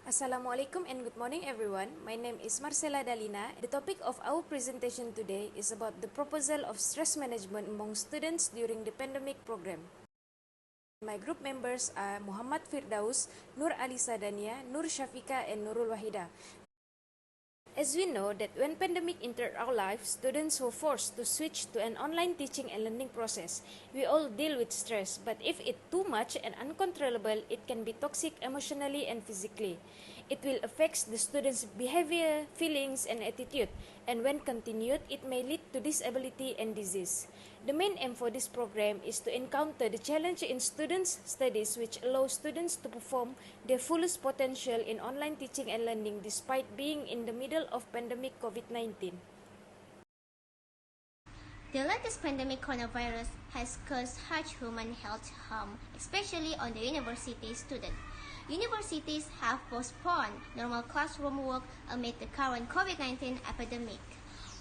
Assalamualaikum and good morning everyone. My name is Marcela Dalina. The topic of our presentation today is about the proposal of stress management among students during the pandemic program. My group members are Muhammad Firdaus, Nur Alisa Dania, Nur Shafika and Nurul Wahida. As we know that when pandemic entered our lives, students were forced to switch to an online teaching and learning process. We all deal with stress, but if it's too much and uncontrollable, it can be toxic emotionally and physically. It will affect the students' behavior, feelings, and attitude, and when continued, it may lead to disability and disease. The main aim for this program is to encounter the challenge in students' studies which allows students to perform their fullest potential in online teaching and learning despite being in the middle of pandemic COVID-19. The latest pandemic coronavirus has caused huge human health harm, especially on the university student. Universities have postponed normal classroom work amid the current COVID-19 epidemic.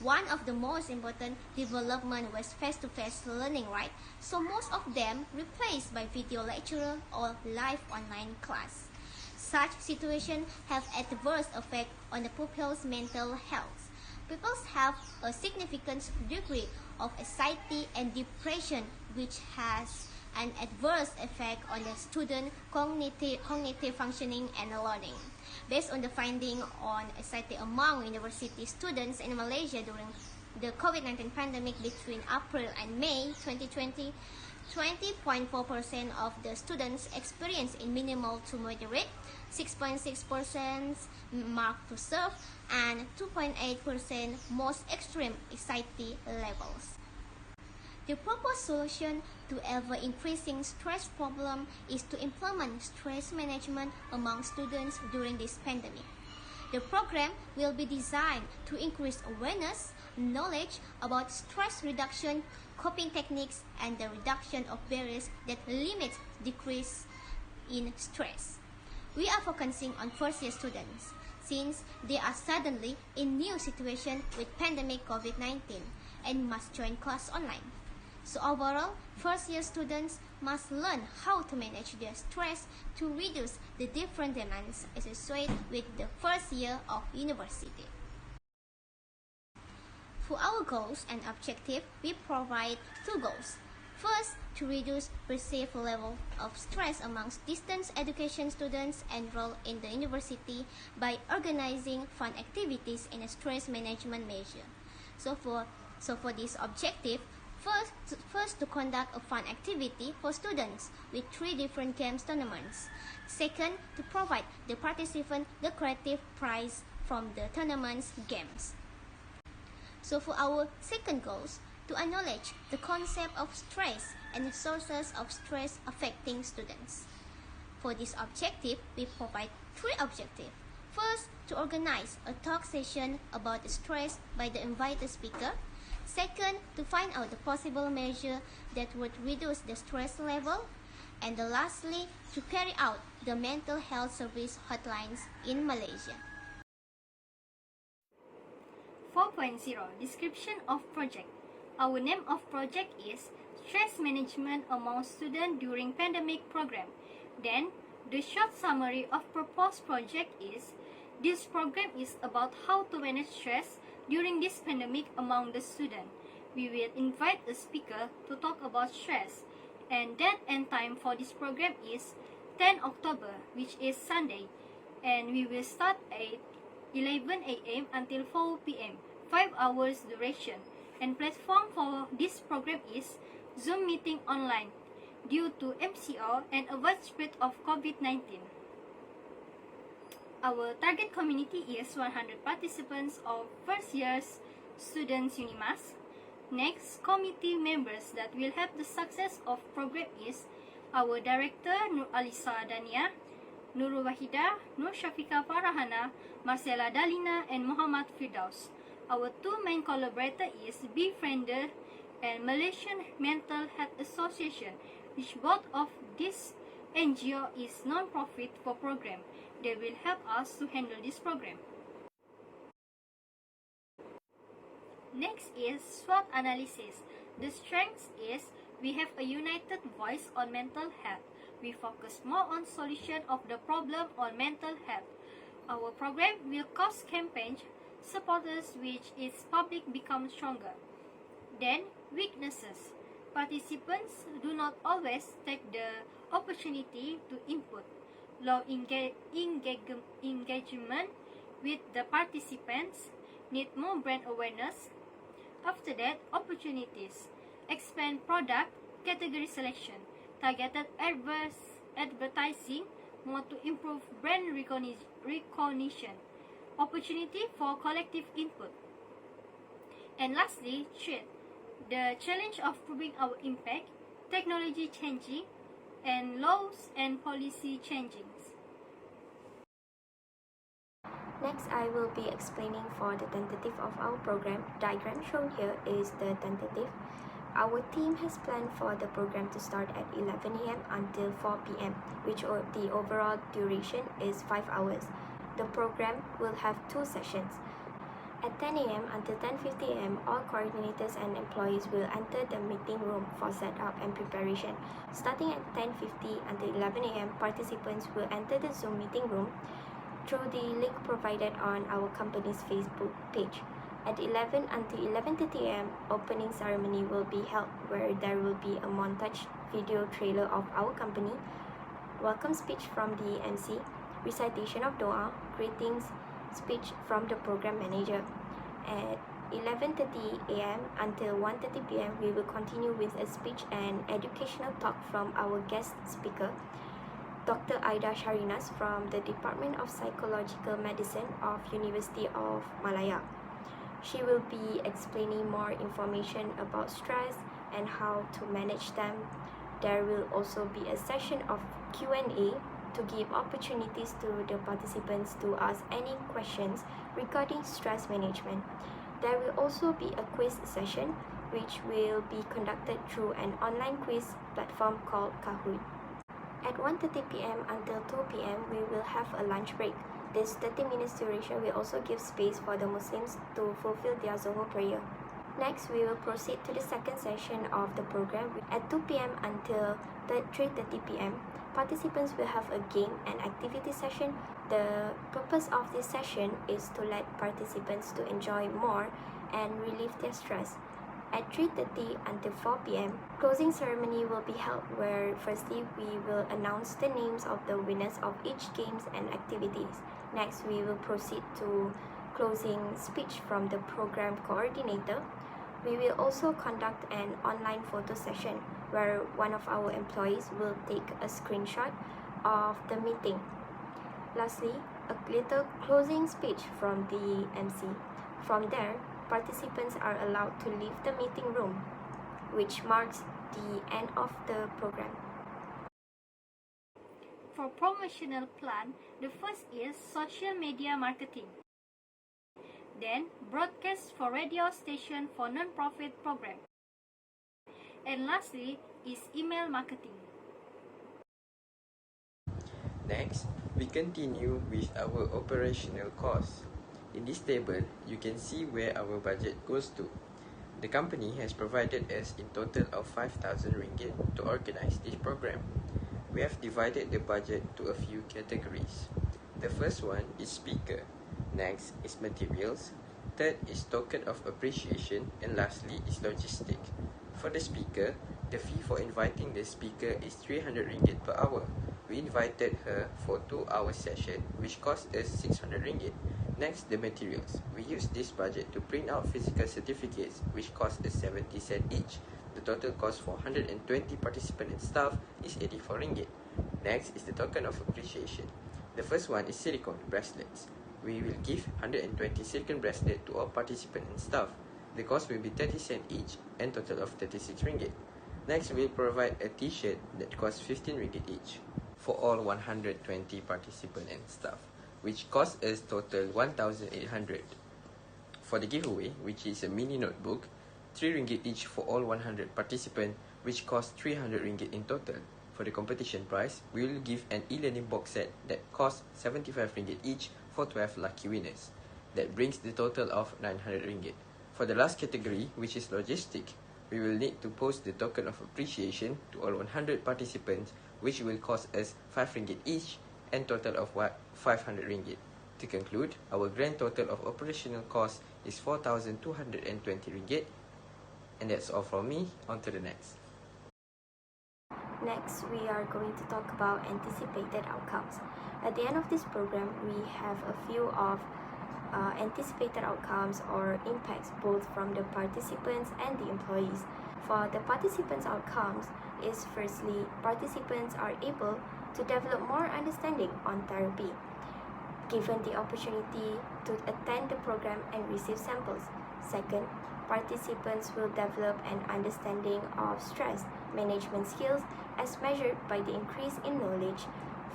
One of the most important development was face-to-face learning, right? So most of them replaced by video lecture or live online class. Such situations have adverse effect on the pupils' mental health. Pupils have a significant degree of anxiety and depression, which has an adverse effect on the student cognitive functioning and learning. Based on the finding on anxiety among university students in Malaysia during the COVID-19 pandemic between April and May 2020, 20.4% of the students experienced in minimal to moderate, 6.6% marked to serve, and 2.8% most extreme anxiety levels. The proposed solution to ever-increasing stress problem is to implement stress management among students during this pandemic. The program will be designed to increase awareness, knowledge about stress reduction, coping techniques, and the reduction of barriers that limit decrease in stress. We are focusing on first-year students since they are suddenly in new situation with pandemic COVID-19 and must join class online. So overall, first-year students must learn how to manage their stress to reduce the different demands associated with the first year of university. For our goals and objectives, we provide two goals. First, to reduce perceived level of stress amongst distance education students enrolled in the university by organizing fun activities in a stress management measure. So for this objective, First, to conduct a fun activity for students with 3 different games tournaments. Second, to provide the participant the creative prize from the tournament's games. So for our second goals, to acknowledge the concept of stress and the sources of stress affecting students. For this objective, we provide 3 objectives. First, to organize a talk session about the stress by the invited speaker. Second, to find out the possible measure that would reduce the stress level. And lastly, to carry out the mental health service hotlines in Malaysia. 4.0 Description of Project. Our name of project is Stress Management Among Students During Pandemic Program. Then, the short summary of proposed project is, this program is about how to manage stress during this pandemic among the students. We will invite a speaker to talk about stress, and date and time for this program is 10 October, which is Sunday, and we will start at 11 a.m. until 4 p.m., 5 hours duration, and platform for this program is Zoom meeting online due to MCO and a widespread of COVID-19. Our target community is 100 participants of first year's students UNIMAS. Next, committee members that will help the success of program is our director Nur Alisa Dania, Nurul Wahida, Nur Shafika Farahana, Marcela Dalina, and Muhammad Firdaus. Our 2 main collaborators is Befriender and Malaysian Mental Health Association, which both of these NGO is non-profit for program. They will help us to handle this program. Next is SWOT analysis. The strength is we have a united voice on mental health. We focus more on solution of the problem on mental health. Our program will cause campaign supporters which its public become stronger. Then, weaknesses. Participants do not always take the opportunity to input. Low engagement with the participants, need more brand awareness. After that, opportunities. Expand product category selection. Targeted advertising more to improve brand recognition. Opportunity for collective input. And lastly, threat. The challenge of proving our impact, technology changing, and laws and policy changing. Next, I will be explaining for the tentative of our program. Diagram shown here is the tentative. Our team has planned for the program to start at 11 a.m. until 4 p.m., which the overall duration is 5 hours. The program will have 2 sessions. At 10 a.m. until 10:50 a.m., all coordinators and employees will enter the meeting room for setup and preparation. Starting at 10:50 until 11 a.m., participants will enter the Zoom meeting room through the link provided on our company's Facebook page. At 11 until 11:30 a.m., opening ceremony will be held where there will be a montage video trailer of our company, welcome speech from the MC, recitation of Dua, greetings, speech from the program manager. At 11:30 a.m. until 1:30 p.m., we will continue with a speech and educational talk from our guest speaker, Dr. Aida Sharinas from the Department of Psychological Medicine of University of Malaya. She will be explaining more information about stress and how to manage them. There will also be a session of Q&A to give opportunities to the participants to ask any questions regarding stress management. There will also be a quiz session which will be conducted through an online quiz platform called Kahoot. At 1:30 p.m. until 2 p.m. we will have a lunch break. This 30 minutes duration will also give space for the Muslims to fulfill their Zuhur prayer. Next, we will proceed to the second session of the program. At 2 p.m. until 3:30 p.m., participants will have a game and activity session. The purpose of this session is to let participants to enjoy more and relieve their stress. At 3:30 until 4 p.m., closing ceremony will be held where firstly we will announce the names of the winners of each games and activities. Next, we will proceed to closing speech from the program coordinator. We will also conduct an online photo session where one of our employees will take a screenshot of the meeting. Lastly, a little closing speech from the MC. From there, participants are allowed to leave the meeting room, which marks the end of the program. For promotional plan, the first is social media marketing. Then, broadcast for radio station for non-profit program. And lastly is email marketing. Next, we continue with our operational costs. In this table, you can see where our budget goes to. The company has provided us in total of 5,000 ringgit to organize this program. We have divided the budget to a few categories. The first one is speaker. Next is materials. Third is token of appreciation. And lastly is logistic. For the speaker, the fee for inviting the speaker is 300 ringgit per hour. We invited her for 2-hour session, which cost us 600 ringgit. Next, the materials. We used this budget to print out physical certificates, which cost us 70 cents each. The total cost for 120 participants and staff is 84 ringgit. Next is the token of appreciation. The first one is silicone bracelets. We will give 120 silicone bracelets to all participants and staff. The cost will be 30 cents each and total of 36 ringgit. Next, we will provide a t-shirt that costs 15 ringgit each for all 120 participants and staff, which cost us total 1,800. For the giveaway, which is a mini notebook, 3 ringgit each for all 100 participants, which costs 300 ringgit in total. For the competition prize, we will give an e-learning box set that costs 75 ringgit each for 12 lucky winners. That brings the total of 900 ringgit. For the last category, which is logistic, we will need to post the token of appreciation to all 100 participants, which will cost us 5 ringgit each and total of 500 ringgit. To conclude, our grand total of operational cost is 4,220 ringgit. And that's all from me. On to the next. Next, we are going to talk about anticipated outcomes. At the end of this program, we have a few of anticipated outcomes or impacts both from the participants and the employees. For the participants' outcomes is firstly, participants are able to develop more understanding on therapy, given the opportunity to attend the program and receive samples. Second, participants will develop an understanding of stress management skills as measured by the increase in knowledge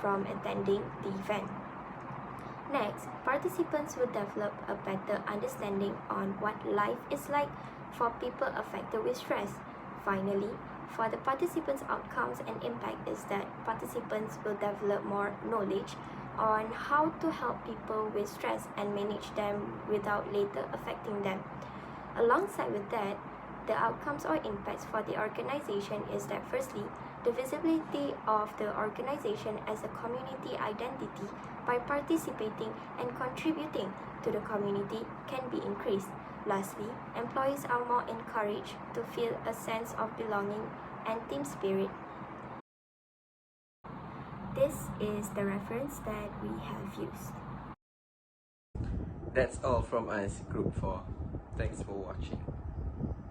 from attending the event. Next, participants will develop a better understanding on what life is like for people affected with stress. Finally, for the participants' outcomes and impact is that participants will develop more knowledge on how to help people with stress and manage them without later affecting them. Alongside with that, the outcomes or impacts for the organization is that firstly, the visibility of the organization as a community identity by participating and contributing to the community can be increased. Lastly, employees are more encouraged to feel a sense of belonging and team spirit. This is the reference that we have used. That's all from us, Group 4. Thanks for watching.